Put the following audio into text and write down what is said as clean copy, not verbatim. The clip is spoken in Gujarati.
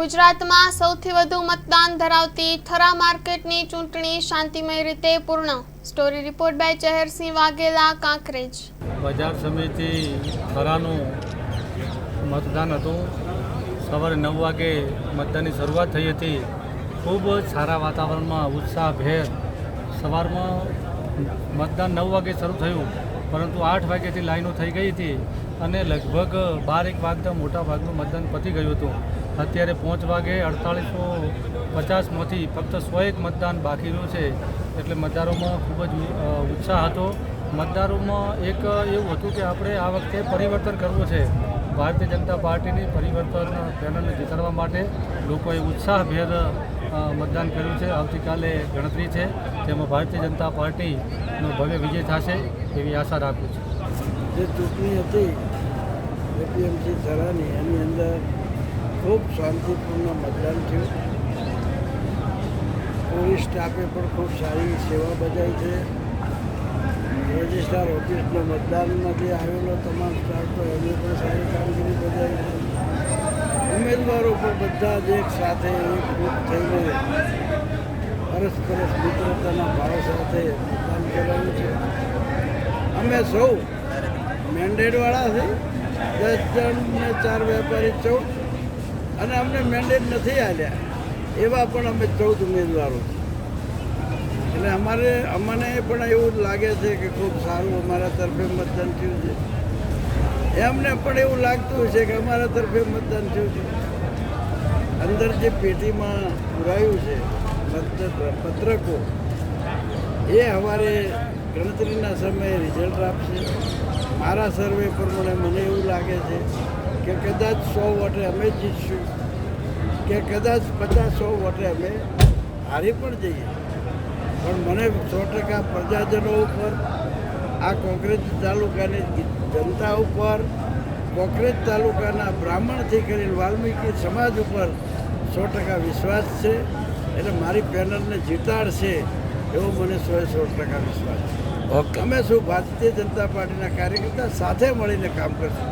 ગુજરાતમાં સૌથી વધુ મતદાન ધરાવતી થરા માર્કેટની ચૂંટણી શાંતિમય રીતે પૂર્ણ। Story report by Chehersinh Vaghela, Kankrej. બજાર સમિતિ થરાનું મતદાન હતું। સવારે 9 વાગે મતદાનની શરૂઆત થઈ હતી। ખૂબ સારા વાતાવરણમાં ઉત્સાહભેર સવારમાં મતદાન 9 વાગે શરૂ થયું, પરંતુ 8 વાગ્યાથી લાઈનો થઈ ગઈ હતી અને લગભગ 12-1 વાગતા મોટા ભાગનું મતદાન પતી ગયું હતું। અત્યારે 5 વાગે 4850માંથી ફક્ત 101 મતદાન બાકી રહ્યું છે, એટલે મતદારોમાં ખૂબ જ ઉત્સાહ હતો। મતદારોમાં એક એવું હતું કે આપણે આ વખતે પરિવર્તન કરવું છે। ભારતીય જનતા પાર્ટીની પરિવર્તન પેનલને જીતાડવા માટે લોકોએ ઉત્સાહભેર મતદાન કર્યું છે। આવતીકાલે ગણતરી છે, તેમાં ભારતીય જનતા પાર્ટીનો ભવ્ય વિજય થશે એવી આશા રાખું છું। જે ચૂંટણી હતી એપીએમસી થરાની, એની અંદર ખૂબ શાંતિપૂર્ણ મતદાન થયું। પોલીસ સ્ટાફે પણ ખૂબ સારી સેવા બજાવી છે। રજિસ્ટ્રાર ઓફિસનો મતદાનમાંથી આવેલો તમામ સ્ટાફ તો એમને પણ સારી કામગીરી બજાવી છે। ઉમેદવારો પણ બધા જ એક સાથે એકરૂપ થઈને પરસ્પર મિત્રતાના ભાવ સાથે મતદાન કરાવ્યું છે। અમે સૌ મેન્ડેટવાળા છે, 10 જણ ને 4 વેપારી 14, અને અમને મેન્ડેટ નથી આવ્યા એવા પણ અમે 14 ઉમેદવારો છે। એટલે અમને પણ એવું લાગે છે કે ખૂબ સારું અમારા તરફે મતદાન થયું છે। એમને પણ એવું લાગતું છે કે અમારા તરફે મતદાન થયું છે। અંદર જે પેટીમાં પુરાયું છે પત્રકો, એ અમારે ગણતરીના સમયે રિઝલ્ટ આપશે। મારા સર્વે પ્રમાણે મને એવું લાગે છે કે કદાચ 100 વોટે અમે જીતશું, કે કદાચ 50-100 વોટે અમે હારી પણ જઈએ, પણ મને 100% પ્રજાજનો ઉપર, આ કોંકરેજ તાલુકાની જનતા ઉપર, કોંકરેજ તાલુકાના બ્રાહ્મણથી કરીને વાલ્મીકી સમાજ ઉપર 100% વિશ્વાસ છે। એટલે મારી પેનલને જીતાડશે એવો મને 100% વિશ્વાસ છે। અમે શું ભારતીય જનતા પાર્ટીના કાર્યકર્તા સાથે મળીને કામ કરશું।